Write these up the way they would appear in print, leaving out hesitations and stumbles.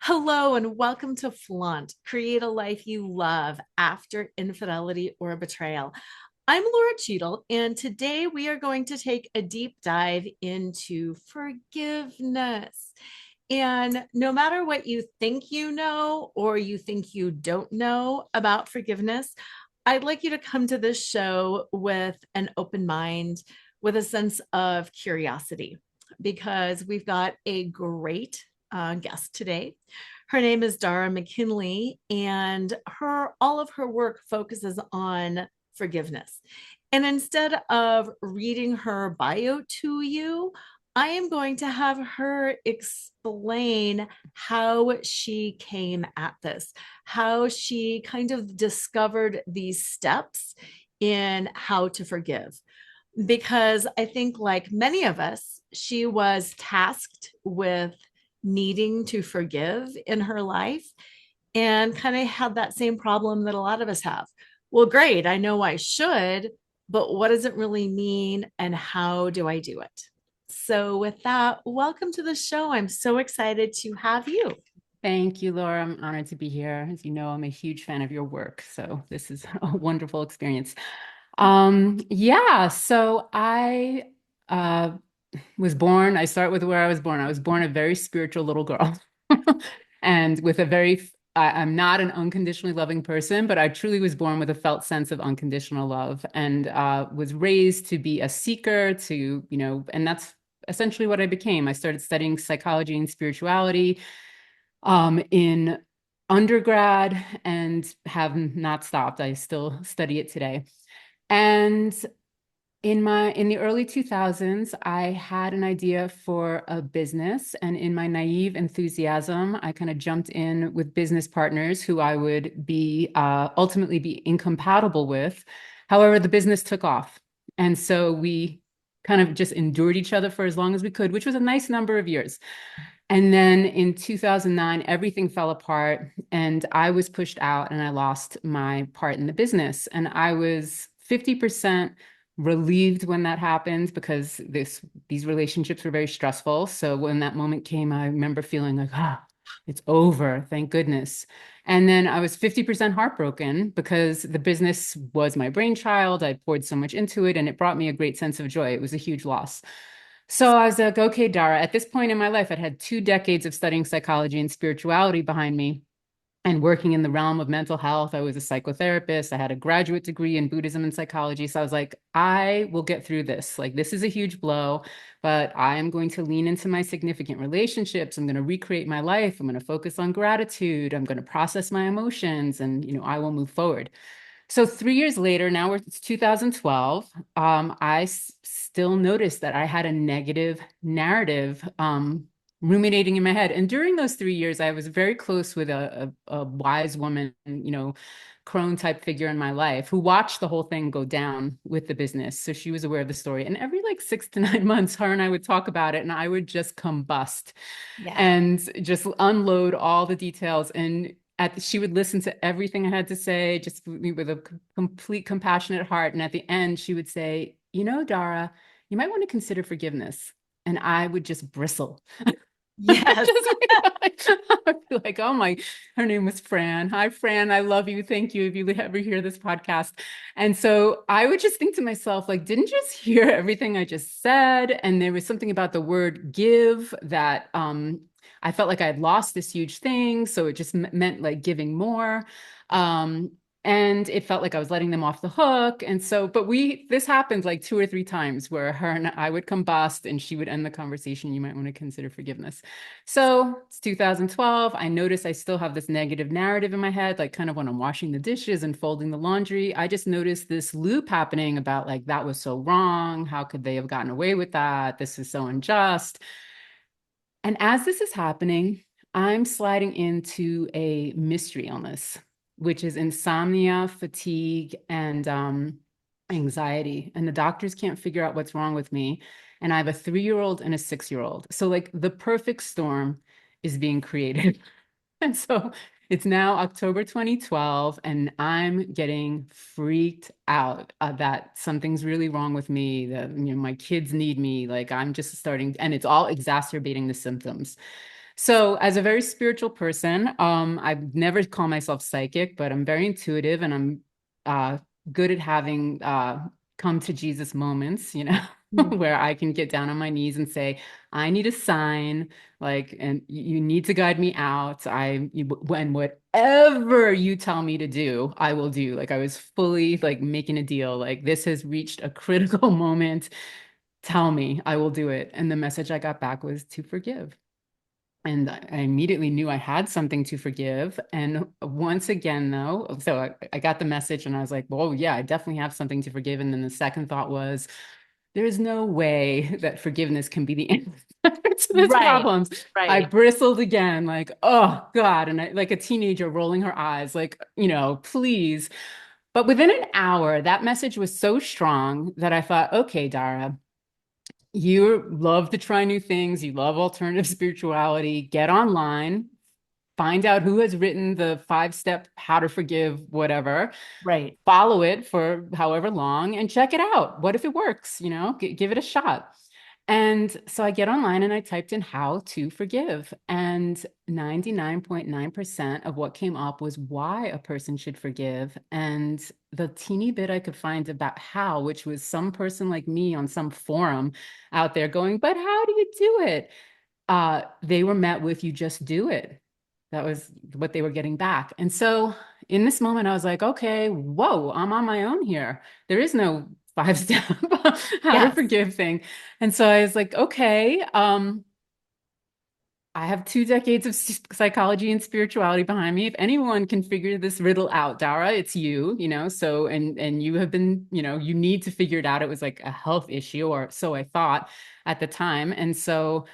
Hello and welcome to Flaunt. Create a life you love after infidelity or betrayal. I'm Laura Cheadle, and today we are going to take a deep dive into forgiveness. And no matter what you think you know or you think you don't know about forgiveness, I'd like you to come to this show with an open mind, with a sense of curiosity, because we've got a great guest today. Her name is Dara McKinley, and her all of her work focuses on forgiveness. And instead of reading her bio to you, I am going to have her explain how she came at this, how she kind of discovered these steps in how to forgive. Because I think, like many of us, she was tasked with needing to forgive in her life and kind of had that same problem that a lot of us have. Well, great, I know I should, but what does it really mean and how do I do it? So, with that, welcome to the show. I'm so excited to have you. Thank you, Laura. I'm honored to be here. As you know, I'm a huge fan of your work, so this is a wonderful experience. Yeah, so I uh, was born, I start with where I was born. I was born a very spiritual little girl and with a I'm not an unconditionally loving person, but I truly was born with a felt sense of unconditional love and was raised to be a seeker and that's essentially what I became. I started studying psychology and spirituality in undergrad and have not stopped. I still study it today. And in the early 2000s, I had an idea for a business, and in my naive enthusiasm, I kind of jumped in with business partners who I would be ultimately be incompatible with. However, the business took off, and so we kind of just endured each other for as long as we could, which was a nice number of years. And then in 2009, everything fell apart and I was pushed out and I lost my part in the business. And I was 50% relieved when that happened because these relationships were very stressful. So when that moment came, I remember feeling like, it's over, thank goodness. And then I was 50% heartbroken because the business was my brainchild. I poured so much into it and it brought me a great sense of joy. It was a huge loss. So I was like, okay, Dara, at this point in my life, I'd had 2 decades of studying psychology and spirituality behind me and working in the realm of mental health. I was a psychotherapist. I had a graduate degree in Buddhism and psychology. So I was like, I will get through this. Like, this is a huge blow, but I am going to lean into my significant relationships. I'm going to recreate my life. I'm going to focus on gratitude. I'm going to process my emotions and, I will move forward. So 3 years later, it's 2012. Still noticed that I had a negative narrative ruminating in my head. And during those 3 years, I was very close with a wise woman, crone type figure in my life who watched the whole thing go down with the business. So she was aware of the story. And every like 6 to 9 months, her and I would talk about it and I would just combust Yeah. and just unload all the details. And she would listen to everything I had to say, just with a complete compassionate heart. And at the end, she would say, Dara, you might want to consider forgiveness. And I would just bristle. Yes. I'd be like, oh my, her name was Fran. Hi, Fran. I love you. Thank you. If you ever hear this podcast. And so I would just think to myself, like, didn't you just hear everything I just said? And there was something about the word give that I felt like I had lost this huge thing. So it just meant like giving more. Um, and it felt like I was letting them off the hook. And so, but this happened like 2 or 3 times where her and I would combust and she would end the conversation. You might want to consider forgiveness. So it's 2012. I notice I still have this negative narrative in my head, like kind of when I'm washing the dishes and folding the laundry. I just noticed this loop happening about like, that was so wrong. How could they have gotten away with that? This is so unjust. And as this is happening, I'm sliding into a mystery illness, which is insomnia, fatigue, and anxiety. And the doctors can't figure out what's wrong with me. And I have a 3-year-old and a 6-year-old. So, like, the perfect storm is being created. And so it's now October 2012, and I'm getting freaked out that something's really wrong with me, that my kids need me. Like I'm just starting, and it's all exacerbating the symptoms. So, as a very spiritual person, I never call myself psychic, but I'm very intuitive and I'm uh, good at having come to Jesus moments, Mm. where I can get down on my knees and say, I need a sign, like, and you need to guide me out. When whatever you tell me to do, I will do. Like, I was fully like making a deal, like, this has reached a critical moment. Tell me, I will do it. And the message I got back was to forgive. And I immediately knew I had something to forgive. And once again, though, so I got the message and I was like, well, yeah, I definitely have something to forgive. And then the second thought was, there is no way that forgiveness can be the answer to this Right, problem. I right, bristled again, like, oh God. And like a teenager rolling her eyes, like, please. But within an hour, that message was so strong that I thought, okay, Dara, you love to try new things. You love alternative spirituality. Get online, find out who has written the 5-step how to forgive, whatever, right. follow it for however long and check it out. What if it works? Give it a shot. And so I get online and I typed in how to forgive. And 99.9% of what came up was why a person should forgive. And the teeny bit I could find about how, which was some person like me on some forum out there going, but how do you do it? They were met with, you just do it. That was what they were getting back. And so in this moment, I was like, okay, whoa, I'm on my own here. There is no 5-step how to Yes. forgive thing. And so I was like, okay, I have 2 decades of psychology and spirituality behind me. If anyone can figure this riddle out, Dara, it's you. So and you have been, you need to figure it out. It was like a health issue, or so I thought at the time. And so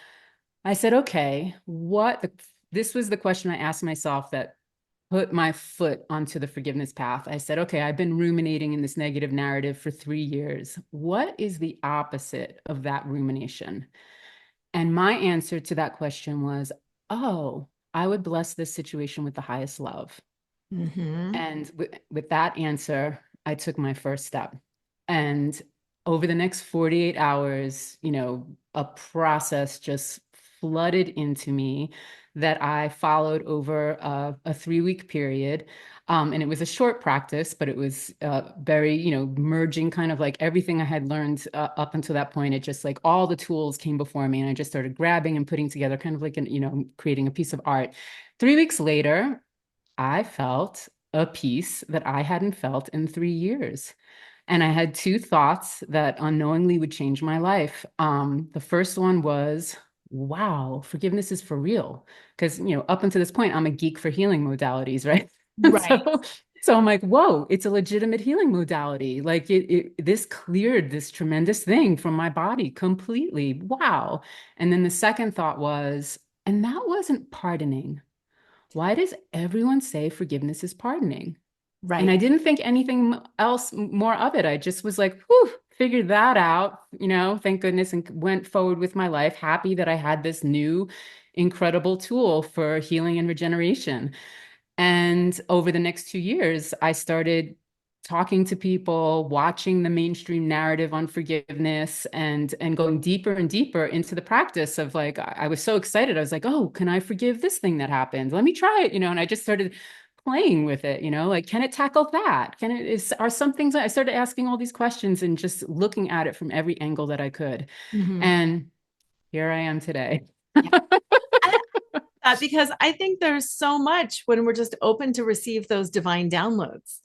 I said, okay, this was the question I asked myself that put my foot onto the forgiveness path. I said, okay, I've been ruminating in this negative narrative for 3 years. What is the opposite of that rumination? And my answer to that question was, oh, I would bless this situation with the highest love. Hmm. And with that answer, I took my first step. And over the next 48 hours, a process just flooded into me that I followed over a 3-week period. And it was a short practice, but it was very, merging kind of like everything I had learned up until that point. It just like all the tools came before me and I just started grabbing and putting together kind of like creating a piece of art. 3 weeks later, I felt a peace that I hadn't felt in 3 years. And I had two thoughts that unknowingly would change my life. The first one was, wow, forgiveness is for real. Because, up until this point, I'm a geek for healing modalities, right? And Right, so I'm like, whoa, it's a legitimate healing modality. Like this cleared this tremendous thing from my body completely. Wow. And then the second thought was, and that wasn't pardoning. Why does everyone say forgiveness is pardoning? And right. I didn't think anything else more of it. I just was like, whew, figured that out, thank goodness, and went forward with my life, happy that I had this new, incredible tool for healing and regeneration. And over the next 2 years, I started talking to people, watching the mainstream narrative on forgiveness and going deeper and deeper into the practice of like, I was so excited. I was like, oh, can I forgive this thing that happened? Let me try it, and I just started playing with it, like, can it tackle that? Are some things I started asking all these questions and just looking at it from every angle that I could. Hmm. And here I am today. Yeah. I love that because I think there's so much when we're just open to receive those divine downloads.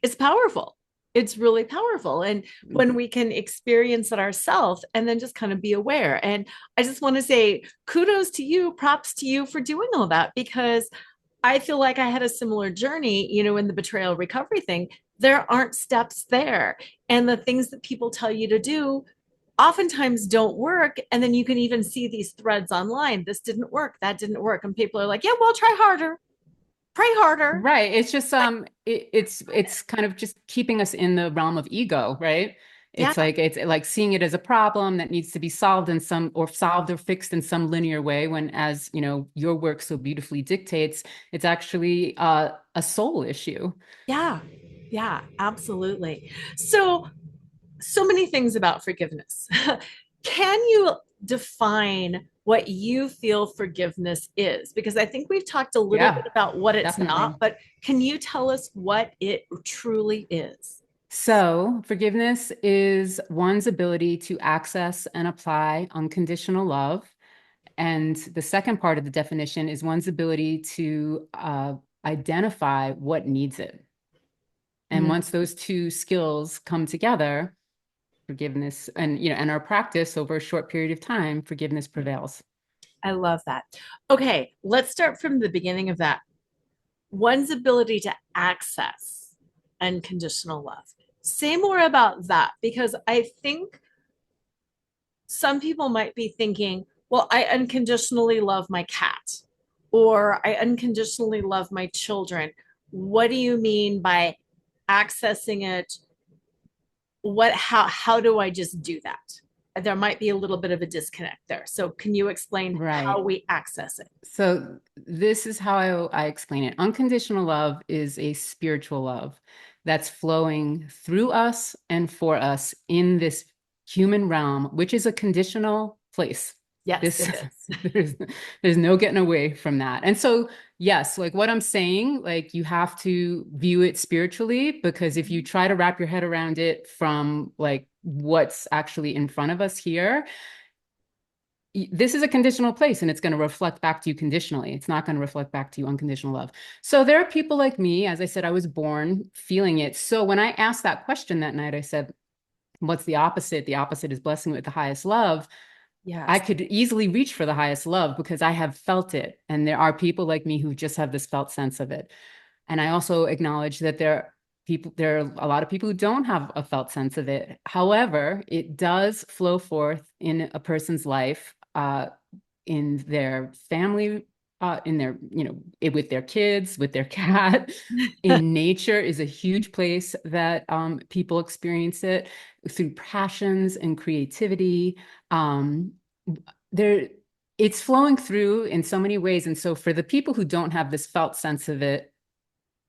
It's powerful. It's really powerful. And when we can experience it ourselves and then just kind of be aware. And I just want to say kudos to you, props to you for doing all that because I feel like I had a similar journey, in the betrayal recovery thing. There aren't steps there. And the things that people tell you to do oftentimes don't work. And then you can even see these threads online. This didn't work. That didn't work. And people are like, yeah, well, try harder, pray harder. Right. It's just Like, it's kind of just keeping us in the realm of ego, right? yeah, It's like seeing it as a problem that needs to be solved in some or solved or fixed in some linear way when as, your work so beautifully dictates, it's actually a soul issue. yeah, yeah, absolutely. So many things about forgiveness. Can you define what you feel forgiveness is? Because I think we've talked a little bit Yeah, about what it's not, definitely. but can you tell us what it truly is? So, forgiveness is one's ability to access and apply unconditional love. And the second part of the definition is one's ability to identify what needs it. And Mm, once those two skills come together, forgiveness and our practice over a short period of time, forgiveness prevails. I love that. Okay, let's start from the beginning of that. One's ability to access unconditional love. Say more about that because I think some people might be thinking, well, I unconditionally love my cat or I unconditionally love my children. What do you mean by accessing it? How do I just do that? There might be a little bit of a disconnect there. So can you explain how Right. we access it? So this is how I explain it. Unconditional love is a spiritual love that's flowing through us and for us in this human realm, which is a conditional place. Yes, This it is. there's there's no getting away from that. And so yes, like what I'm saying, like you have to view it spiritually because if you try to wrap your head around it from like what's actually in front of us here, this is a conditional place and it's going to reflect back to you conditionally. It's not going to reflect back to you unconditional love. So there are people like me, as I said, I was born feeling it. So when I asked that question that night, I said, what's the opposite? The opposite is blessing with the highest love. I Yes. could easily reach for the highest love because I have felt it. And there are people like me who just have this felt sense of it. And I also acknowledge that there are a lot of people who don't have a felt sense of it. However, it does flow forth in a person's life, in their family, in their, with their kids, with their cat. In nature is a huge place that people experience it through passions and creativity. Um, there, it's flowing through in so many ways. And so for the people who don't have this felt sense of it,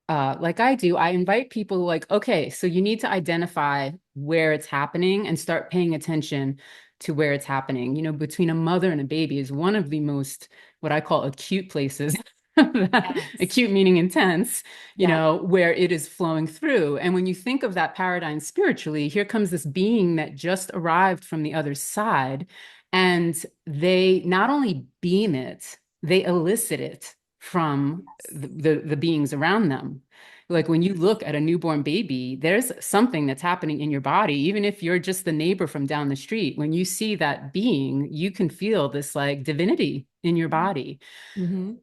like I do, I invite people like, okay, so you need to identify where it's happening and start paying attention to where it's happening. Between a mother and a baby is one of the most, what I call acute places, Yes. acute meaning intense, Yeah. where it is flowing through. And when you think of that paradigm spiritually, here comes this being that just arrived from the other side. And they not only beam it, they elicit it from the beings around them. Like when you look at a newborn baby, there's something that's happening in your body. Even if you're just the neighbor from down the street, when you see that being, you can feel this like divinity in your body. Mm-hmm.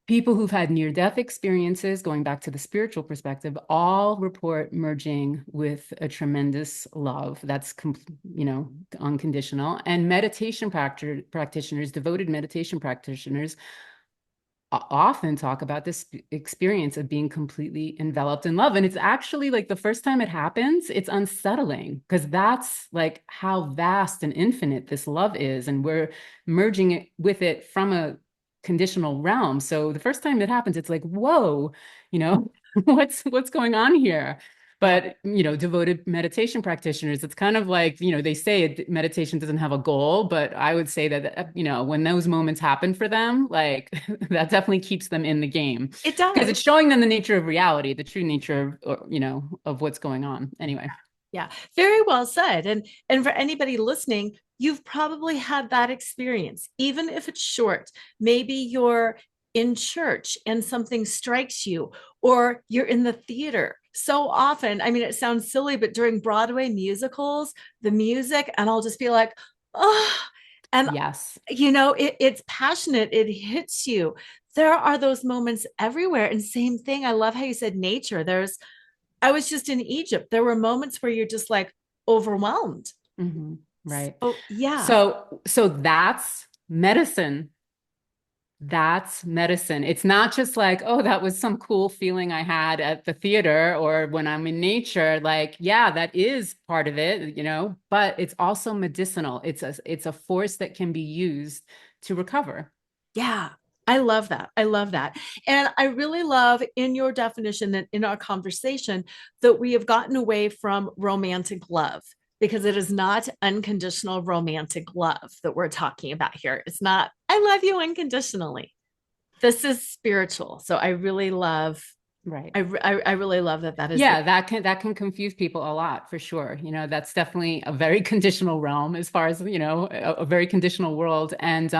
People who've had near-death experiences, going back to the spiritual perspective, all report merging with a tremendous love that's, unconditional. And meditation practitioners, devoted meditation practitioners, often talk about this experience of being completely enveloped in love. And it's actually like the first time it happens, it's unsettling because that's like how vast and infinite this love is. And we're merging it with it from a conditional realm. So the first time it happens, it's like, whoa, you know, what's going on here? Yeah. But, devoted meditation practitioners, it's kind of like, they say meditation doesn't have a goal, but I would say that, when those moments happen for them, like that definitely keeps them in the game It because does. it's showing them the nature of reality, the true nature of, of what's going on. Anyway. Yeah, very well said. And for anybody listening, you've probably had that experience, even if it's short. Maybe you're in church and something strikes you, or you're in the theater. So often, I mean, it sounds silly, but during Broadway musicals, the music, and I'll just be like, oh, and Yes. it's passionate, it hits you. There are those moments everywhere. And same thing, I love how you said nature. I was just in Egypt. There were moments where you're just like overwhelmed. Mm-hmm. Right. So, yeah. So that's medicine. That's medicine. It's not just like, oh, that was some cool feeling I had at the theater or when I'm in nature. Like, yeah, that is part of it, but it's also medicinal. It's a force that can be used to recover. Yeah. I love that. I love that. And I really love in your definition that in our conversation that we have gotten away from romantic love because it is not unconditional romantic love that we're talking about here. It's not, I love you unconditionally. This is spiritual. So I really love, Right. I really love that that is the, Yeah, that can confuse people a lot for sure. That's definitely a very conditional realm as far as, a very conditional world. And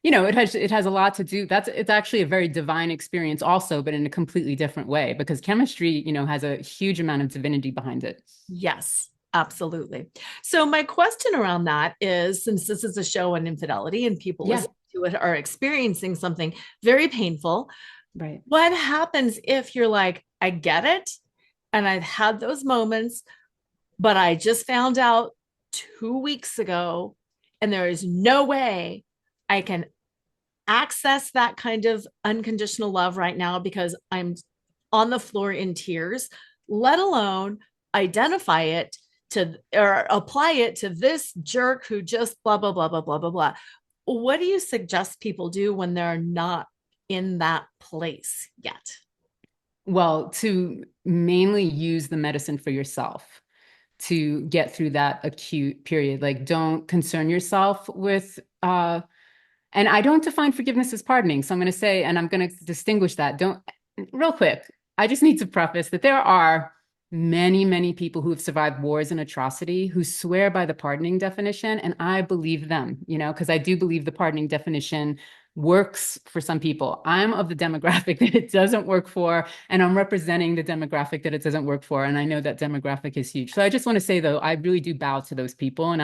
it has a lot to do. It's actually a very divine experience also, but in a completely different way because chemistry, has a huge amount of divinity behind it. yes, absolutely. So my question around that is, since this is a show on infidelity and people Yeah, listening to it are experiencing something very painful, right. what happens if you're like, I get it, and I've had those moments, but I just found out 2 weeks ago, and there is no way I can access that kind of unconditional love right now because I'm on the floor in tears, let alone identify it to or apply it to this jerk who just blah, blah, blah, blah, blah, blah, blah. What do you suggest people do when they're not in that place yet? Well, to mainly use the medicine for yourself to get through that acute period. Like, don't concern yourself with and I don't define forgiveness as pardoning. So I'm going to say, and I'm going to distinguish that. Don't, real quick, I just need to preface that there are many, many people who have survived wars and atrocity who swear by the pardoning definition. And I believe them, because I do believe the pardoning definition works for some people. I'm of the demographic that it doesn't work for, and I'm representing the demographic that it doesn't work for. And I know that demographic is huge. So I just want to say, though, I really do bow to those people. And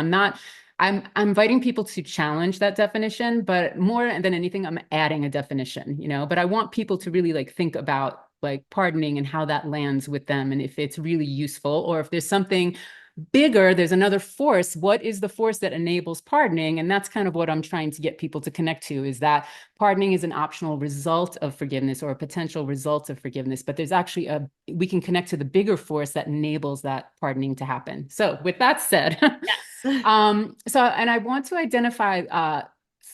I'm inviting people to challenge that definition, but more than anything, I'm adding a definition, but I want people to really like think about like pardoning and how that lands with them and if it's really useful or if there's something bigger, there's another force. What is the force that enables pardoning? And that's kind of what I'm trying to get people to connect to is that pardoning is an optional result of forgiveness or a potential result of forgiveness, but there's actually we can connect to the bigger force that enables that pardoning to happen. So with that said, Yes. and I want to identify,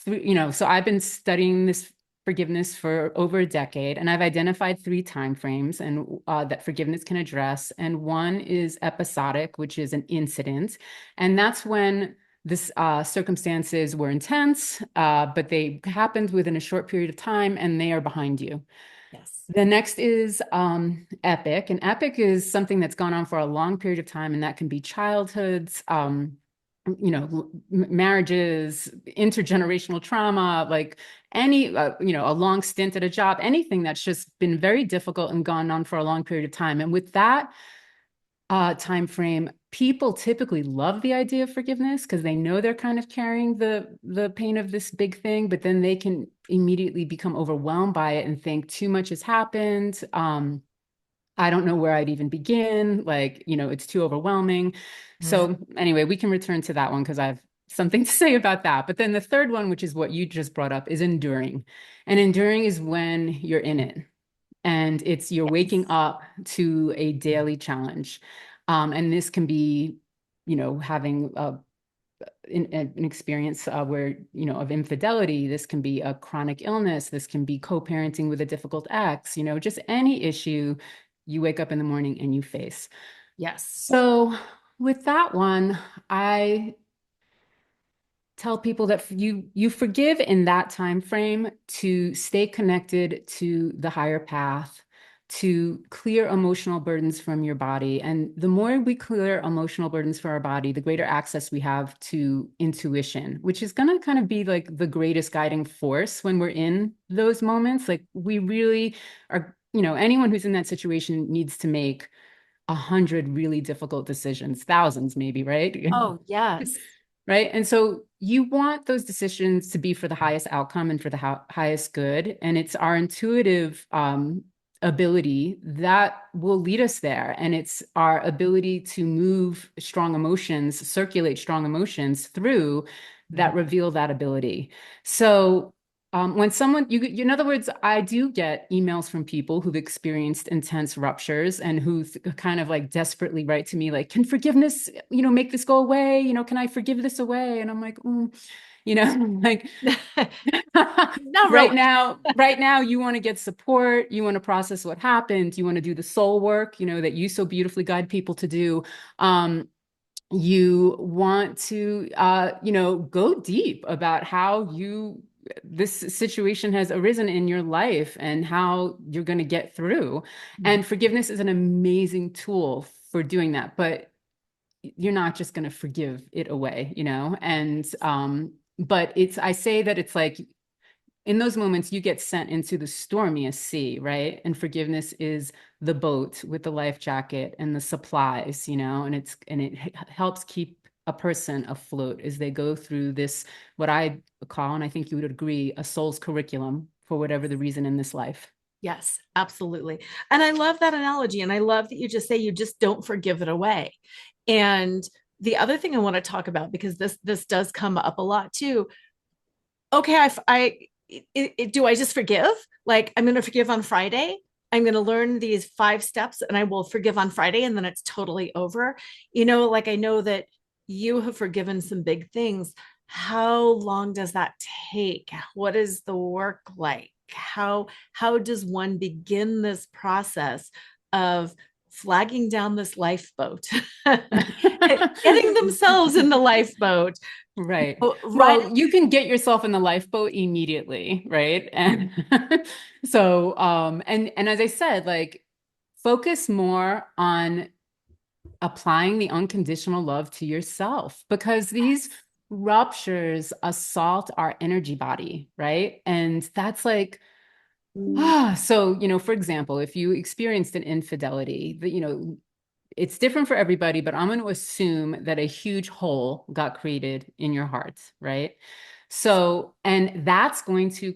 so I've been studying this forgiveness for over a decade, and I've identified 3 timeframes and that forgiveness can address. And one is episodic, which is an incident, and that's when this circumstances were intense, but they happened within a short period of time, and they are behind you. Yes. The next is epic, and epic is something that's gone on for a long period of time, and that can be childhoods. Marriages, intergenerational trauma, like any, a long stint at a job, anything that's just been very difficult and gone on for a long period of time. And with that time frame, people typically love the idea of forgiveness because they know they're kind of carrying the pain of this big thing, but then they can immediately become overwhelmed by it and think too much has happened. I don't know where I'd even begin. Like, it's too overwhelming. Mm. So anyway, we can return to that one because I have something to say about that. But then the third one, which is what you just brought up, is enduring. And enduring is when you're in it and you're waking Yes. up to a daily challenge. And this can be, having an experience where, of infidelity. This can be a chronic illness. This can be co-parenting with a difficult ex, just any issue you wake up in the morning and you face. Yes. So with that one, I tell people that you forgive in that time frame to stay connected to the higher path, to clear emotional burdens from your body. And the more we clear emotional burdens from our body, the greater access we have to intuition, which is going to kind of be like the greatest guiding force when we're in those moments. Like we really are, anyone who's in that situation needs to make 100 really difficult decisions, thousands maybe, right? Oh, yes. Right. And so you want those decisions to be for the highest outcome and for the highest good. And it's our intuitive ability that will lead us there. And it's our ability to move strong emotions, circulate strong emotions through that reveal that ability. So when someone, in other words, I do get emails from people who've experienced intense ruptures and who kind of like desperately write to me, like, can forgiveness, make this go away? Can I forgive this away? And I'm like, like Not right really. now, you want to get support, you want to process what happened, you want to do the soul work, that you so beautifully guide people to do. Um, you want to, go deep about how this situation has arisen in your life and how you're going to get through. Mhm. And forgiveness is an amazing tool for doing that, but you're not just going to forgive it away, and but I say that it's like in those moments you get sent into the stormiest sea, right? And forgiveness is the boat with the life jacket and the supplies, and it helps keep a person afloat as they go through this, what I call, and I think you would agree, a soul's curriculum for whatever the reason in this life. Yes, absolutely. And I love that analogy. And I love that you just say you just don't forgive it away. And the other thing I want to talk about, because this does come up a lot too. Okay, do I just forgive? Like I'm going to forgive on Friday. I'm going to learn these 5 steps and I will forgive on Friday and then it's totally over. Like I know that you have forgiven some big things. How long does that take? What is the work like? How does one begin this process of flagging down this lifeboat, getting themselves in the lifeboat, Right. right? Well, you can get yourself in the lifeboat immediately, right? And so, and as I said, like focus more on applying the unconditional love to yourself because these ruptures assault our energy body, right? And that's like, so, for example, if you experienced an infidelity, it's different for everybody, but I'm going to assume that a huge hole got created in your heart, right? So, and that's going to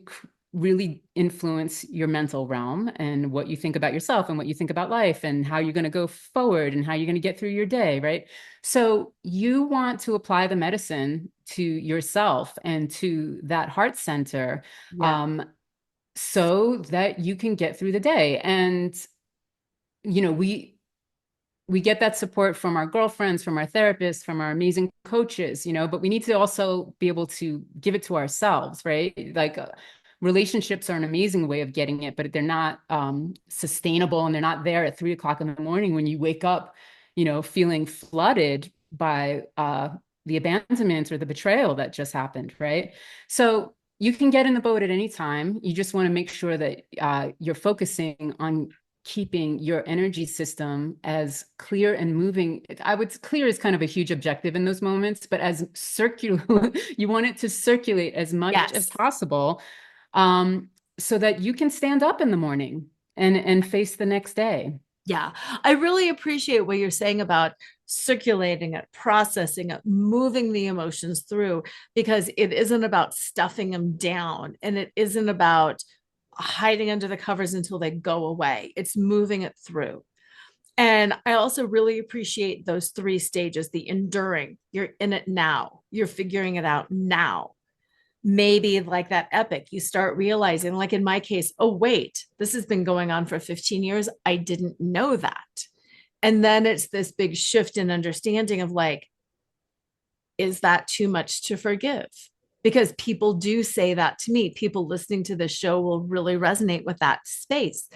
really influence your mental realm and what you think about yourself and what you think about life and how you're going to go forward and how you're going to get through your day, right? So, you want to apply the medicine to yourself and to that heart center, Yeah. um, so that you can get through the day. And, you know, we get that support from our girlfriends, from our therapists, from our amazing coaches, but we need to also be able to give it to ourselves, right? Like relationships are an amazing way of getting it, but they're not sustainable and they're not there at 3 o'clock in the morning when you wake up, feeling flooded by the abandonment or the betrayal that just happened, right? So you can get in the boat at any time. You just want to make sure that you're focusing on keeping your energy system as clear and moving. Clear is kind of a huge objective in those moments, but as circular, you want it to circulate as much as Yes. possible, um, so that you can stand up in the morning and face the next day. Yeah. I really appreciate what you're saying about circulating it, processing it, moving the emotions through, because it isn't about stuffing them down and it isn't about hiding under the covers until they go away. It's moving it through. And I also really appreciate those 3 stages: the enduring, you're in it now, you're figuring it out now. Maybe like that epic, you start realizing, like in my case, oh, wait, this has been going on for 15 years. I didn't know that. And then it's this big shift in understanding of like, is that too much to forgive? Because people do say that to me. People listening to this show will really resonate with that space.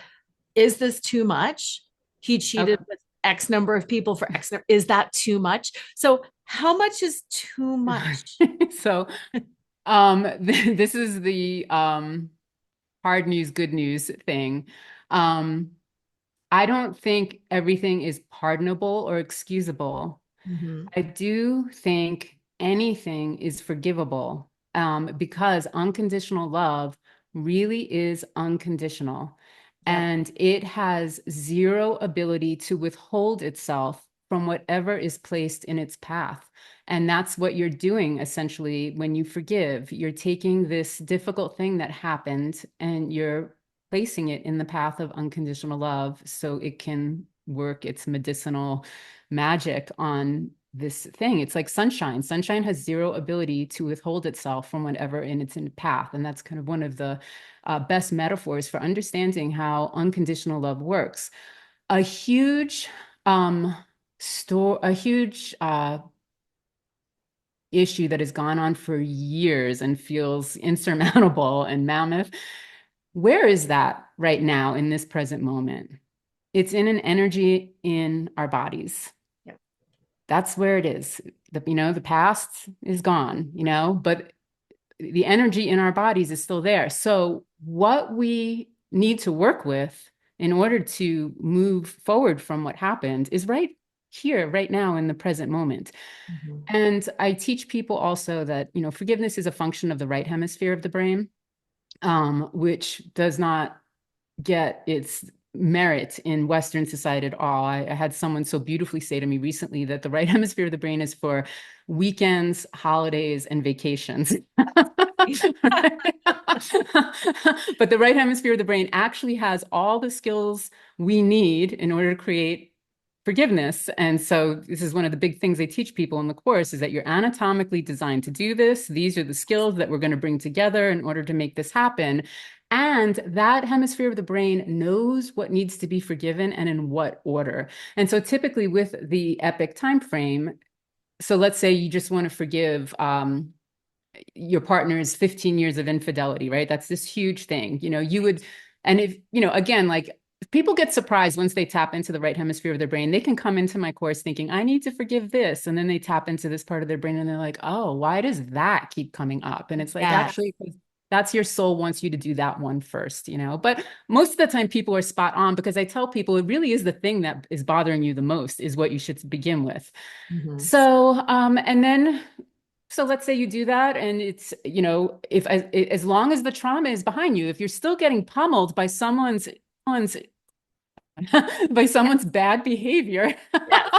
Is this too much? He cheated Okay. with X number of people for X number. Is that too much? So, how much is too much? So, this is the hard news, good news thing. Um, I don't think everything is pardonable or excusable. Mm-hmm. I do think anything is forgivable, because unconditional love really is unconditional. Yep. And it has zero ability to withhold itself from whatever is placed in its path. And that's what you're doing essentially when you forgive. You're taking this difficult thing that happened and you're placing it in the path of unconditional love so it can work its medicinal magic on this thing. It's like sunshine. Sunshine has zero ability to withhold itself from whatever in its in path. And that's kind of one of the best metaphors for understanding how unconditional love works. A huge a huge issue that has gone on for years and feels insurmountable and mammoth. Where is that right now in this present moment? It's in an energy in our bodies. Yep. that's where it is. The past is gone, but the energy in our bodies is still there. So what we need to work with in order to move forward from what happened is right here, right now in the present moment. Mhm. And I teach people also that, forgiveness is a function of the right hemisphere of the brain, which does not get its merit in Western society at all. I had someone so beautifully say to me recently that the right hemisphere of the brain is for weekends, holidays, and vacations. But the right hemisphere of the brain actually has all the skills we need in order to create forgiveness. And so this is one of the big things they teach people in the course is that you're anatomically designed to do this. These are the skills that we're going to bring together in order to make this happen. And that hemisphere of the brain knows what needs to be forgiven and in what order. And so typically with the epic time frame, so let's say you just want to forgive your partner's 15 years of infidelity, right? That's this huge thing. You would, and if, again, like people get surprised once they tap into the right hemisphere of their brain. They can come into my course thinking, I need to forgive this. And then they tap into this part of their brain and they're like, oh, why does that keep coming up? And it's like, Yes. actually, that's your soul wants you to do that one first. But most of the time people are spot on because I tell people it really is the thing that is bothering you the most is what you should begin with. Mhm. So, and then so let's say you do that and it's, if as long as the trauma is behind you, if you're still getting pummeled by someone's by someone's bad behavior, Yes.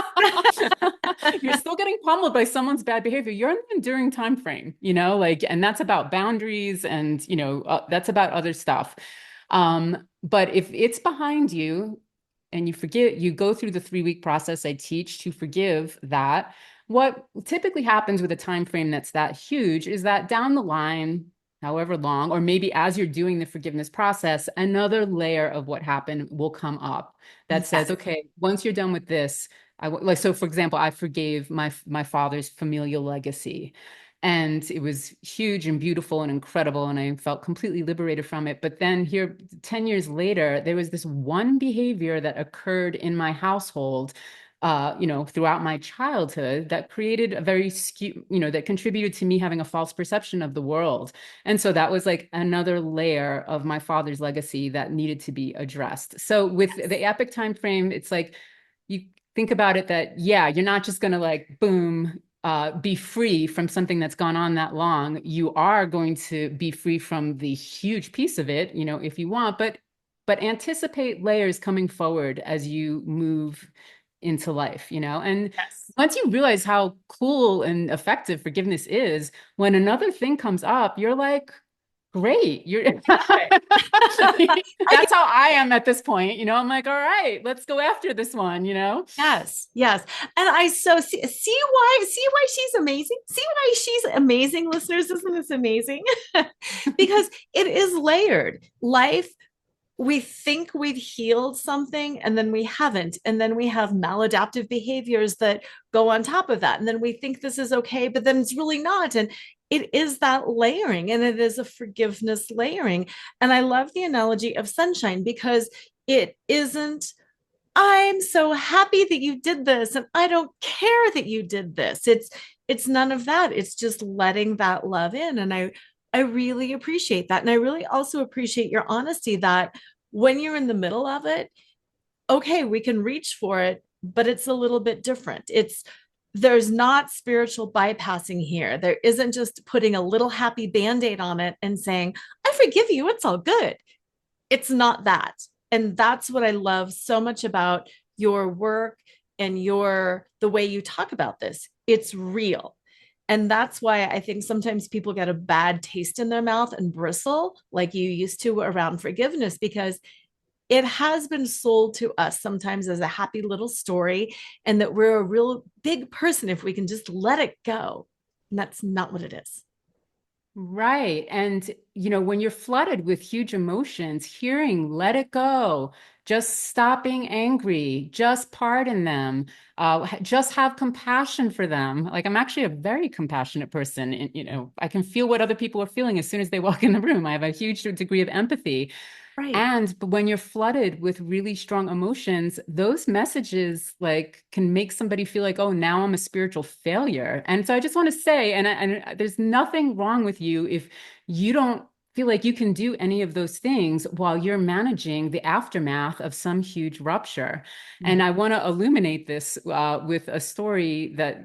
you're still getting pummeled by someone's bad behavior, you're in an enduring time frame, like, and that's about boundaries and, that's about other stuff. But if it's behind you and you forget, you go through the 3-week process I teach to forgive that. What typically happens with a time frame that's that huge is that down the line, however long, or maybe as you're doing the forgiveness process, another layer of what happened will come up that says, Yes. okay, once you're done with this, like, so for example, I forgave my father's familial legacy. And it was huge and beautiful and incredible. And I felt completely liberated from it. But then here, 10 years later, there was this one behavior that occurred in my household, throughout my childhood that created a very skew, that contributed to me having a false perception of the world. And so that was like another layer of my father's legacy that needed to be addressed. So with the epic time frame, it's like you think about it that, yeah, you're not just going to like, boom, be free from something that's gone on that long. You are going to be free from the huge piece of it, if you want, but anticipate layers coming forward as you move into life, and Yes. once you realize how cool and effective forgiveness is, when another thing comes up, you're like, great. Right. I That's how I am at this point. I'm like, all right, let's go after this one. Yes, yes. And I so see why she's amazing. See why she's amazing, listeners. Isn't this amazing? Because it is layered. Life, we think we've healed something and then we haven't. And then we have maladaptive behaviors that go on top of that. And then we think this is okay, but then it's really not. And it is that layering and it is a forgiveness layering. And I love the analogy of sunshine because it isn't I'm so happy that you did this and I don't care that you did this. It's none of that. It's just letting that love in and I really appreciate that. And I really also appreciate your honesty that when you're in the middle of it, okay, we can reach for it, but it's a little bit different. There's not spiritual bypassing here. There isn't just putting a little happy band-aid on it and saying, I forgive you, it's all good. It's not that. And that's what I love so much about your work and the way you talk about this. It's real. And that's why I think sometimes people get a bad taste in their mouth and bristle like you used to around forgiveness because it has been sold to us sometimes as a happy little story and that we're a real big person if we can just let it go. And that's not what it is. Right. And, when you're flooded with huge emotions, hearing, let it go, just stop being angry, just pardon them, just have compassion for them. Like, I'm actually a very compassionate person. And, I can feel what other people are feeling as soon as they walk in the room. I have a huge degree of empathy. Right. And but when you're flooded with really strong emotions, those messages like can make somebody feel like, oh, now I'm a spiritual failure. And so I just want to say, there's nothing wrong with you if you don't feel like you can do any of those things while you're managing the aftermath of some huge rupture. And I Mhm. want to illuminate this with a story that,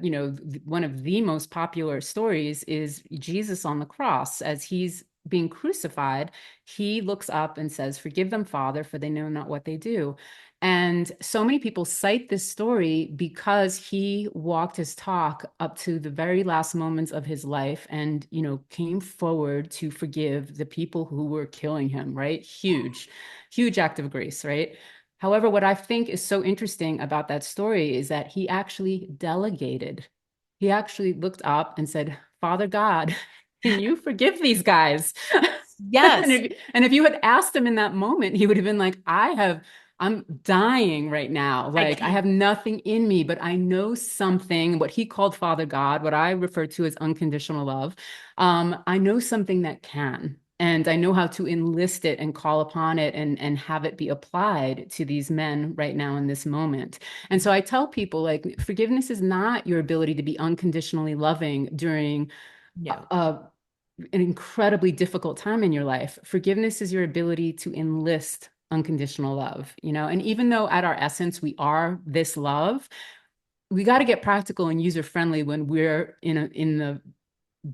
one of the most popular stories is Jesus on the cross as he's being crucified. He looks up and says, "Forgive them, Father, for they know not what they do." And so many people cite this story because he walked his talk up to the very last moments of his life and, came forward to forgive the people who were killing him, right? Huge, huge act of grace, right? However, what I think is so interesting about that story is that he actually delegated. He actually looked up and said, "Father God, can you forgive these guys?" And Yes, if you had asked him in that moment, he would have been like, I'm dying right now. I Like I can't. have nothing in me, but I know something, what he called Father God, what I refer to as unconditional love. I know something that can. And I know how to enlist it and call upon it and have it be applied to these men right now in this moment. And so I tell people like forgiveness is not your ability to be unconditionally loving during No. an incredibly difficult time in your life. Forgiveness is your ability to enlist unconditional love, and even though at our essence we are this love, we got to get practical and user friendly when we're in the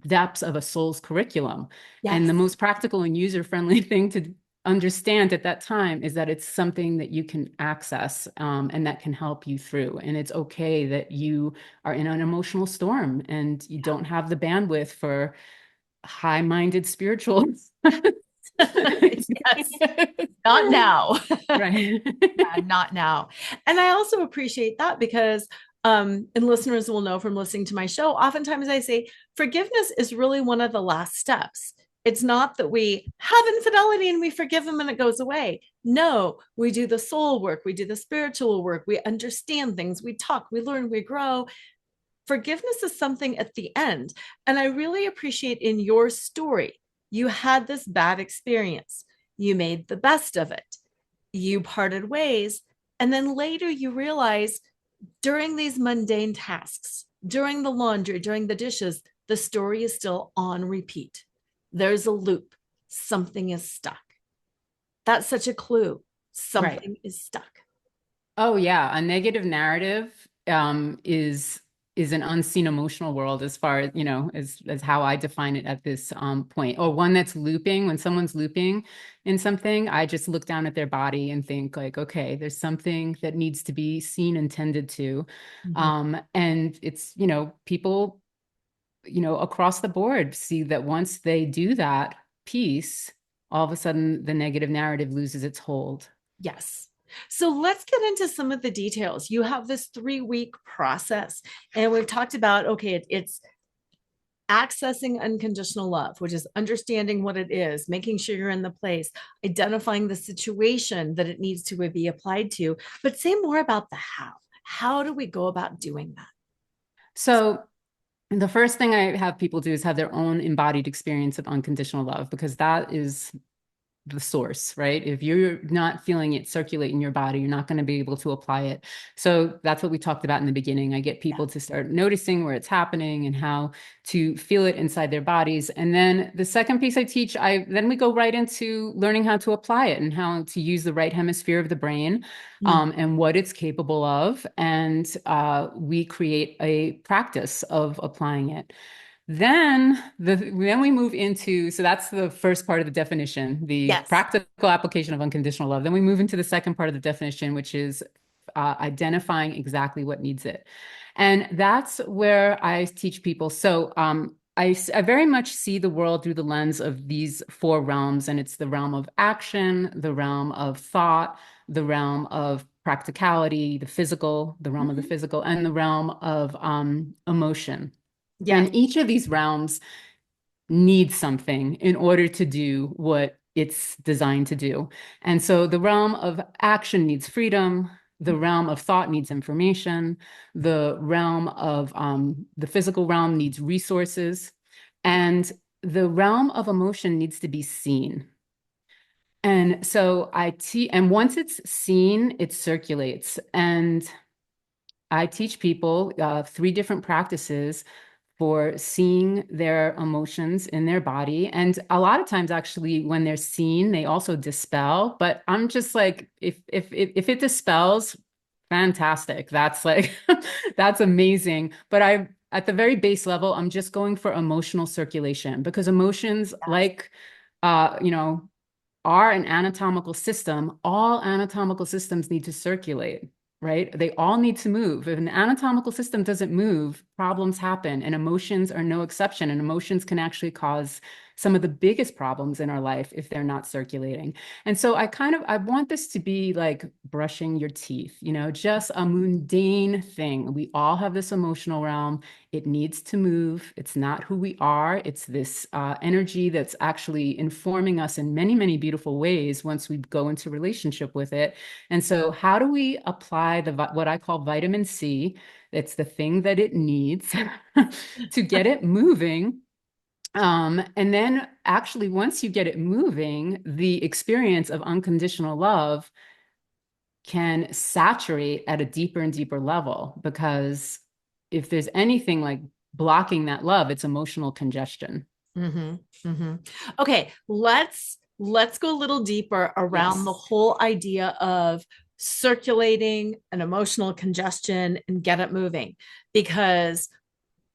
depths of a soul's curriculum. And Yes. the most practical and user friendly thing to understand at that time is that it's something that you can access, and that can help you through. And it's okay that you are in an emotional storm and you don't have the bandwidth for high-minded spirituals. Yes. Not now. Right. Yeah, not now. And I also appreciate that because, and listeners will know from listening to my show, oftentimes I say forgiveness is really one of the last steps. It's not that we have infidelity and we forgive them and it goes away. No, we do the soul work, we do the spiritual work, we understand things, we talk, we learn, we grow. Forgiveness is something at the end. And I really appreciate in your story, you had this bad experience, you made the best of it, you parted ways. And then later you realize during these mundane tasks, during the laundry, during the dishes, the story is still on repeat. There's a loop. Something is stuck. That's such a clue. Right. Something is stuck. Oh yeah, a negative narrative is an unseen emotional world as far as, as how I define it at this point. Or one that's looping. When someone's looping in something, I just look down at their body and think like, okay, there's something that needs to be seen and tended to. Mhm. And it's, people, across the board see that once they do that piece, all of a sudden the negative narrative loses its hold. Yes. So let's get into some of the details. You have this 3 week process, and we've talked about okay, it's accessing unconditional love, which is understanding what it is, making sure you're in the place, identifying the situation that it needs to be applied to. But say more about the how. How do we go about doing that? So the first thing I have people do is have their own embodied experience of unconditional love, because that is the source, right? If you're not feeling it circulate in your body, you're not going to be able to apply it. So that's what we talked about in the beginning. I get Yeah. people to start noticing where it's happening and how to feel it inside their bodies. And then the second piece I teach, then we go right into learning how to apply it and how to use the right hemisphere of the brain, Mm. and what it's capable of. And we create a practice of applying it. Then we move into, so that's the first part of the definition, the Yes. practical application of unconditional love. Then we move into the second part of the definition, which is identifying exactly what needs it. And that's where I teach people. So I very much see the world through the lens of these four realms, and it's the realm of action, the realm of thought, the realm of practicality, the realm of the Mhm. physical, and the realm of emotion. Yes. And each of these realms needs something in order to do what it's designed to do. And so the realm of action needs freedom. The realm of thought needs information. The realm of the physical realm needs resources. And the realm of emotion needs to be seen. And so I teach, and once it's seen, it circulates. And I teach people three different practices for seeing their emotions in their body. And a lot of times, actually, when they're seen, they also dispel. But I'm just like, if it dispels, fantastic. That's like, that's amazing. But at the very base level, I'm just going for emotional circulation because emotions, like, you know, are an anatomical system. All anatomical systems need to circulate, right? They all need to move. If an anatomical system doesn't move, problems happen, and emotions are no exception. And emotions can actually cause some of the biggest problems in our life if they're not circulating. And so I want this to be like brushing your teeth, just a mundane thing. We all have this emotional realm. It needs to move. It's not who we are. It's this energy that's actually informing us in many, many beautiful ways once we go into relationship with it. And so, how do we apply what I call vitamin C? It's the thing that it needs to get it moving. And then, actually, once you get it moving, the experience of unconditional love can saturate at a deeper and deeper level because if there's anything like blocking that love, it's emotional congestion. Mm-hmm. Mm-hmm. Okay, let's go a little deeper around the Yes. whole idea of circulating an emotional congestion and get it moving, because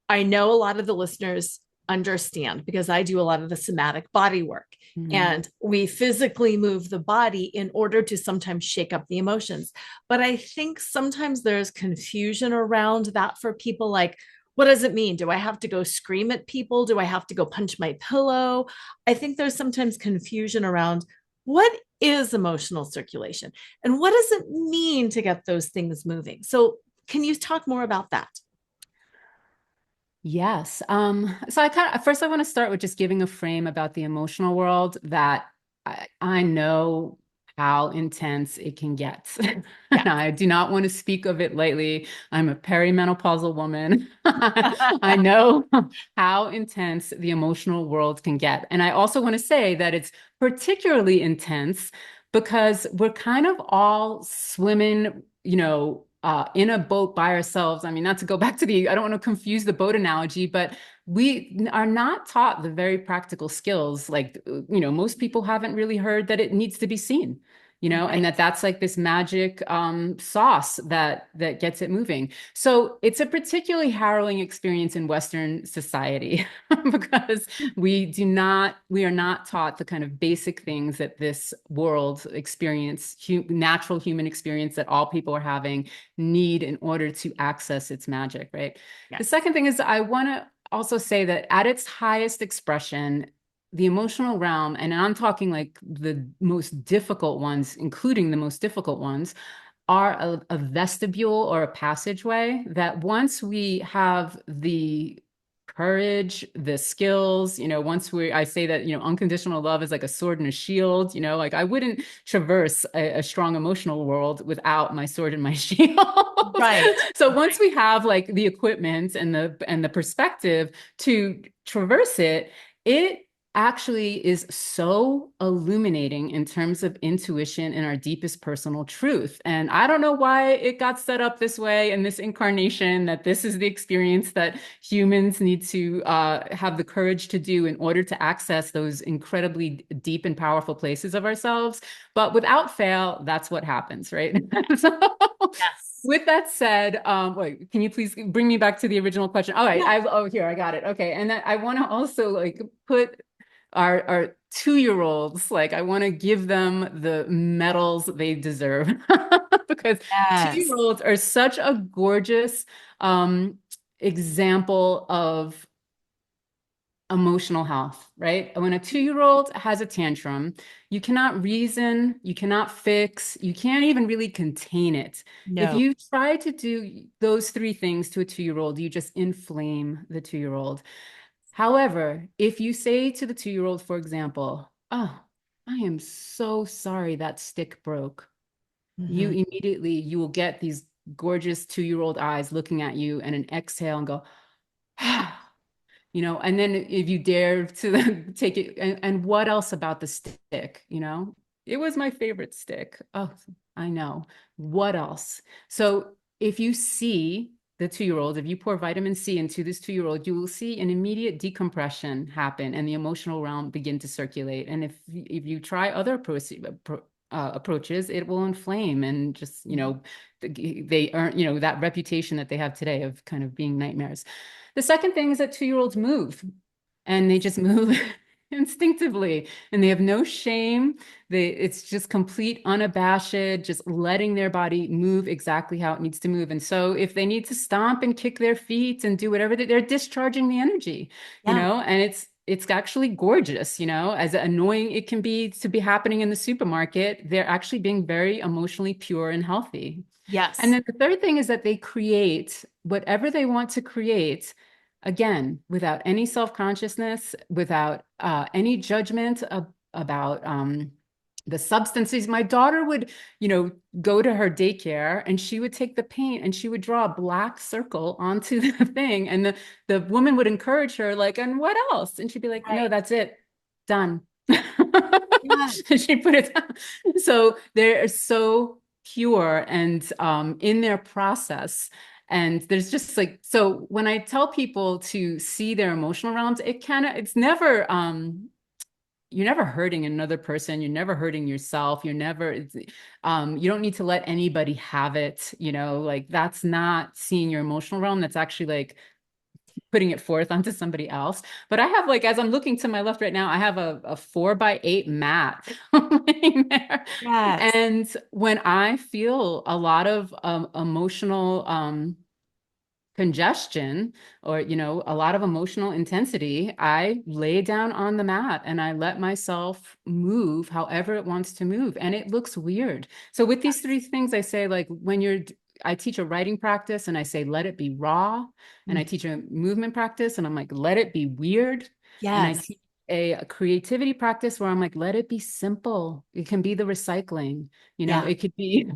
I know a lot of the listeners understand because I do a lot of the somatic body work, Mhm. and we physically move the body in order to sometimes shake up the emotions. But I think sometimes there's confusion around that for people, like, what does it mean? Do I have to go scream at people? Do I have to go punch my pillow? I think there's sometimes confusion around what is emotional circulation and what does it mean to get those things moving. So, can you talk more about that? Yes. So first I want to start with just giving a frame about the emotional world that I know how intense it can get. Yeah. And I do not want to speak of it lightly. I'm a perimenopausal woman. I know how intense the emotional world can get. And I also want to say that it's particularly intense because we're kind of all swimming, in a boat by ourselves. I mean, not to go back to I don't want to confuse the boat analogy, but we are not taught the very practical skills. Like, most people haven't really heard that it needs to be seen, and Right. that's like this magic sauce that gets it moving. So it's a particularly harrowing experience in Western society because we are not taught the kind of basic things that this world experience, natural human experience that all people are having need in order to access its magic, right? The Yes. second thing is I want to also say that at its highest expression, the emotional realm, and I'm talking like the most difficult ones, including the most difficult ones, are a vestibule or a passageway that once we have the courage, the skills, I say that, unconditional love is like a sword and a shield, like I wouldn't traverse a strong emotional world without my sword and my shield. Right. So once we have like the equipment and the perspective to traverse it, it actually is so illuminating in terms of intuition and our deepest personal truth. And I don't know why it got set up this way in this incarnation, that this is the experience that humans need to have the courage to do in order to access those incredibly deep and powerful places of ourselves. But without fail, that's what happens, right? So, Yes. with that said, wait, can you please bring me back to the original question? All right, Yeah. here, I got it. Okay, and I want to also like put our 2-year-olds, like I want to give them the medals they deserve because Yes. 2-year-olds are such a gorgeous um, example of emotional health, right? When a 2-year-old has a tantrum, you cannot reason, you cannot fix, you can't even really contain it. If No. you try to do those three things to a 2-year-old, you just inflame the 2-year-old. However, if you say to the 2-year-old, for example, "Oh, I am so sorry that stick broke," Mhm. you will get these gorgeous 2-year-old eyes looking at you and an exhale and go, and then if you dare to take it, and what else about the stick, It was my favorite stick. Oh, I know. What else? So if you see the 2-year-old, if you pour vitamin C into this 2-year-old, you will see an immediate decompression happen and the emotional realm begin to circulate. And if you try other approaches, it will inflame and just, they earn, that reputation that they have today of kind of being nightmares. The second thing is that 2-year-olds move and they just move instinctively and they have no shame. It's just complete unabashed, just letting their body move exactly how it needs to move. And so if they need to stomp and kick their feet and do whatever, they're discharging the energy, Yeah. and it's actually gorgeous, as annoying it can be to be happening in the supermarket, they're actually being very emotionally pure and healthy. And Yes. then the third thing is that they create whatever they want to create, again, without any self-consciousness, without any judgment about the substances. My daughter would, go to her daycare and she would take the paint and she would draw a black circle onto the thing. And the woman would encourage her, like, and what else? And she'd be like, no, Right. that's it. Done. Yeah. She put it down. So they're so pure and in their process. And there's just like, so when I tell people to see their emotional realms, it's never, you're never hurting another person. You're never hurting yourself. You don't need to let anybody have it. Like that's not seeing your emotional realm. That's actually like putting it forth onto somebody else. But I have like, as I'm looking to my left right now, I have a 4x8 mat laying there. Yes. And when I feel a lot of emotional congestion or a lot of emotional intensity, I lay down on the mat and I let myself move however it wants to move, and it looks weird. So with these three things, I say, like, I teach a writing practice and I say let it be raw, and I Mm. teach a movement practice and I'm like let it be weird, and I Yes. teach a creativity practice where I'm like let it be simple. It can be the recycling, Yeah. it could be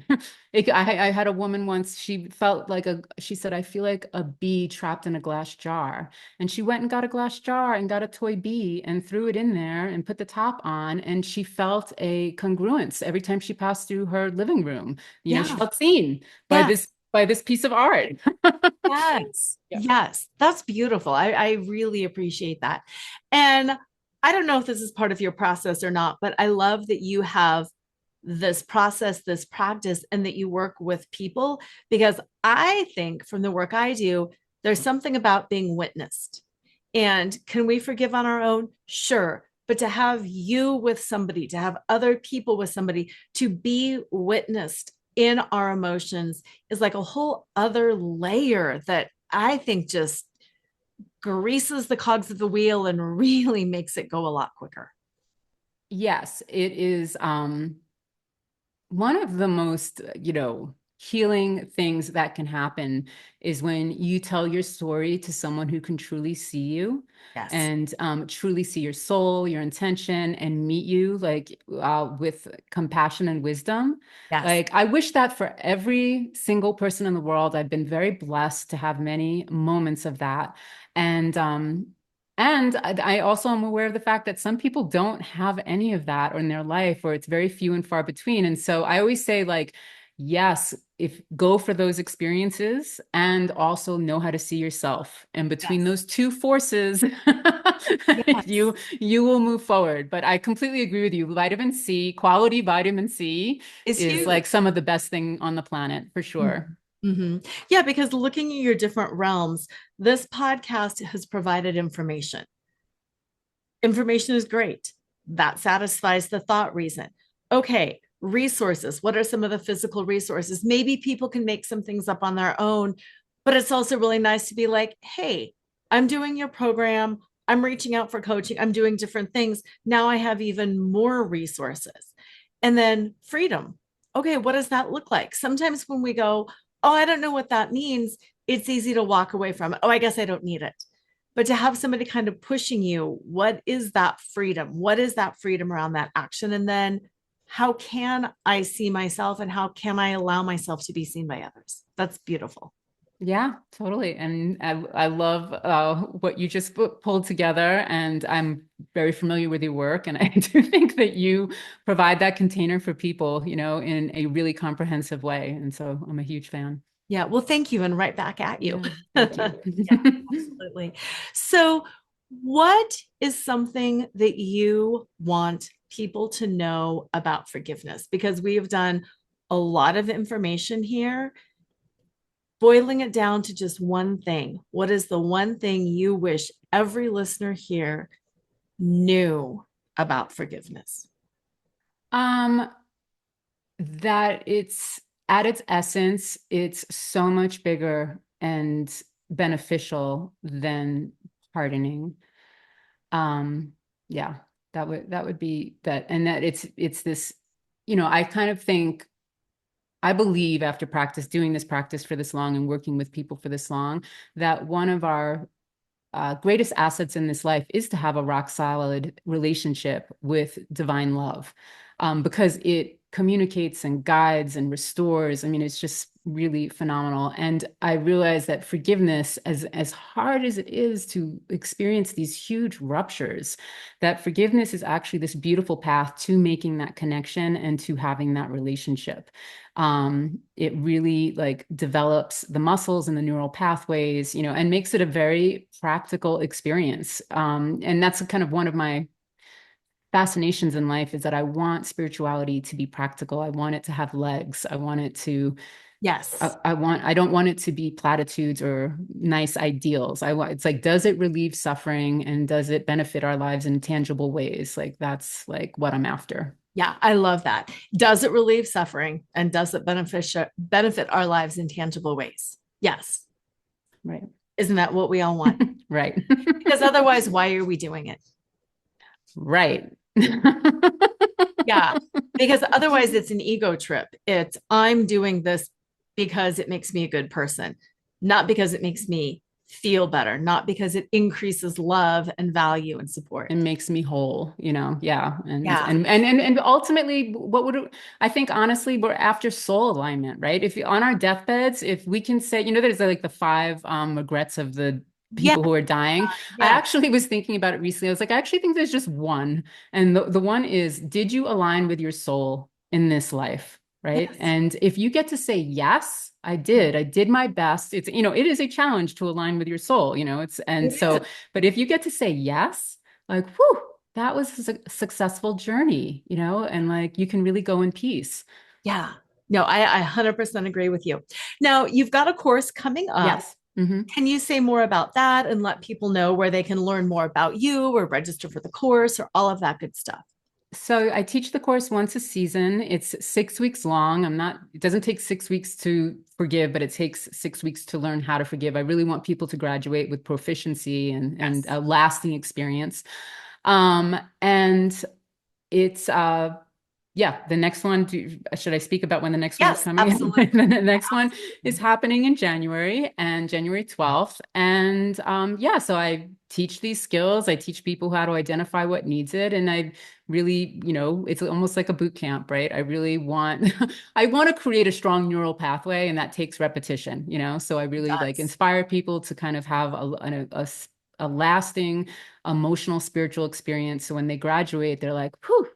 I had a woman once, she said, I feel like a bee trapped in a glass jar. And she went and got a glass jar and got a toy bee and threw it in there and put the top on. And she felt a congruence every time she passed through her living room. She Yeah. felt seen by Yeah. this piece of art. Yes. Yeah. Yes. That's beautiful. I really appreciate that. And I don't know if this is part of your process or not, but I love that you have this process, this practice, and that you work with people because I think from the work I do, there's something about being witnessed. And can we forgive on our own? Sure. But to have you with somebody, to have other people with somebody, to be witnessed in our emotions is like a whole other layer that I think just greases the cogs of the wheel and really makes it go a lot quicker. Yes, it is. One of the most, healing things that can happen is when you tell your story to someone who can truly see you Yes. and truly see your soul, your intention, and meet you like with compassion and wisdom. Yes. Like, I wish that for every single person in the world. I've been very blessed to have many moments of that. And I also am aware of the fact that some people don't have any of that in their life, or it's very few and far between. And so I always say, like, yes, if go for those experiences and also know how to see yourself. And between Yes. those two forces, Yes. you will move forward. But I completely agree with you. Vitamin C, quality vitamin C Is is like huge. some of the best thing on the planet for sure. Mm-hmm. Yeah, because looking at your different realms, this podcast has provided information. Information is great. That satisfies the thought reason. Okay, resources. What are some of the physical resources? Maybe people can make some things up on their own, but it's also really nice to be like, hey, I'm doing your program. I'm reaching out for coaching. I'm doing different things. Now I have even more resources. And then freedom. Okay, what does that look like? Sometimes when we go, oh, I don't know what that means, it's easy to walk away from it. Oh, I guess I don't need it. But to have somebody kind of pushing you, what is that freedom? What is that freedom around that action? And then how can I see myself and how can I allow myself to be seen by others? That's beautiful. Yeah, totally. And I love what you just pulled together, and I'm very familiar with your work. And I do think that you provide that container for people, in a really comprehensive way. And so I'm a huge fan. Yeah, well, thank you, and right back at you. Yeah, thank Yeah, you. absolutely. So, what is something that you want people to know about forgiveness? Because we have done a lot of information here, boiling it down to just one thing. What is the one thing you wish every listener here knew about forgiveness? Um, that it's at its essence, it's so much bigger and beneficial than pardoning. Um, yeah, that would be that, and that it's this, I kind of think I believe after doing this practice for this long and working with people for this long, that one of our greatest assets in this life is to have a rock solid relationship with divine love, because it communicates and guides and restores. I mean, it's just really phenomenal. And I realize that forgiveness, as hard as it is to experience these huge ruptures, that forgiveness is actually this beautiful path to making that connection and to having that relationship. It really like develops the muscles and the neural pathways, and makes it a very practical experience. And that's kind of one of my fascinations in life, is that I want spirituality to be practical. I want it to have legs. I want it to, Yes. I don't want it to be platitudes or nice ideals. It's like, does it relieve suffering and does it benefit our lives in tangible ways? Like, that's like what I'm after. Yeah, I love that. Does it relieve suffering and does it benefit our lives in tangible ways? Yes. Right. Isn't that what we all want? Right. Because otherwise, why are we doing it? Right. Yeah. Because otherwise, it's an ego trip. It's I'm doing this because it makes me a good person, not because it makes me feel better, not because it increases love and value and support. It makes me whole, yeah. and Yeah. and and ultimately, I think, honestly, we're after soul alignment, right? If on our deathbeds, if we can say, there's like the five regrets of the Yeah. people who are dying. I Yeah. actually was thinking about it recently. I was like, I actually think there's just one, and the one is, did you align with your soul in this life? Right. Yes. And if you get to say, yes, I did my best. It is a challenge to align with your soul, and It is. so, but if you get to say yes, like, whew, that was a successful journey, and like you can really go in peace. Yeah. No, I 100% agree with you. Now, you've got a course coming up. Yes. Hmm. Can you say more about that and let people know where they can learn more about you or register for the course or all of that good stuff? So I teach the course once a season. It's 6 weeks long. It doesn't take 6 weeks to forgive, but it takes 6 weeks to learn how to forgive. I really want people to graduate with proficiency and Yes. a lasting experience. And it's yeah, the next one, should I speak about when the next one is Yes, coming? absolutely. The next one is Absolutely. happening in January, and January 12th. And yeah, so I teach these skills. I teach people how to identify what needs it. And I really, it's almost like a boot camp, right? I really want, I want to create a strong neural pathway, and that takes repetition, So I It really like does. inspire people to kind of have a lasting emotional, spiritual experience. So when they graduate, they're like, whew,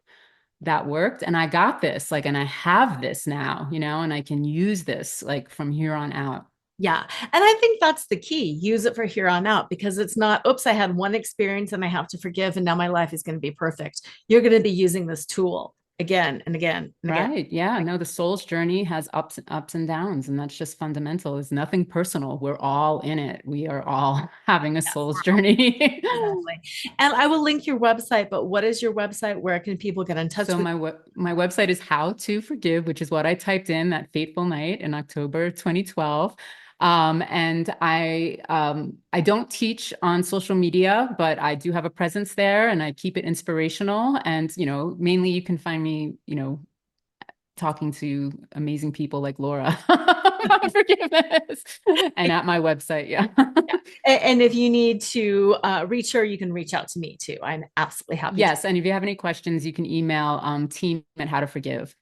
that worked, and I got this, like, and I have this now, and I can use this like from here on out. Yeah. And I think that's the key. Use it for here on out because it's not, oops, I had one experience and I have to forgive and now my life is going to be perfect. You're going to be using this tool again and again and again. Right. Yeah. No, the soul's journey has ups and downs, and that's just fundamental. It's nothing personal. We're all in it. We are all having a Yes. soul's journey. Exactly. And I will link your website, but what is your website? Where can people get in touch So with my website is How to Forgive, which is what I typed in that fateful night in October 2012. And I don't teach on social media, but I do have a presence there, and I keep it inspirational. And mainly you can find me, talking to amazing people like Lora about forgiveness, and at my website. Yeah. Yeah. And if you need to reach her, you can reach out to me too. I'm absolutely happy to. Yes. And if you have any questions, you can email team at How to Forgive.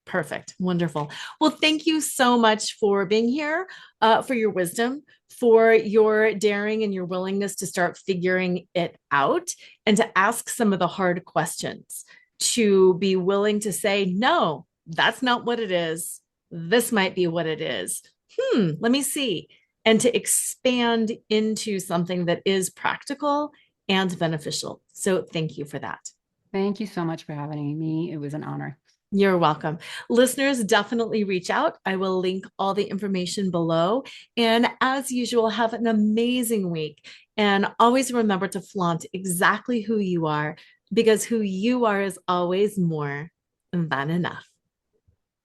Perfect. Wonderful. Well, thank you so much for being here, for your wisdom, for your daring and your willingness to start figuring it out and to ask some of the hard questions, to be willing to say, no, that's not what it is. This might be what it is. Let me see. And to expand into something that is practical and beneficial. So thank you for that. Thank you so much for having me. It was an honor. You're welcome. Listeners, definitely reach out. I will link all the information below. And as usual, have an amazing week. And always remember to flaunt exactly who you are, because who you are is always more than enough.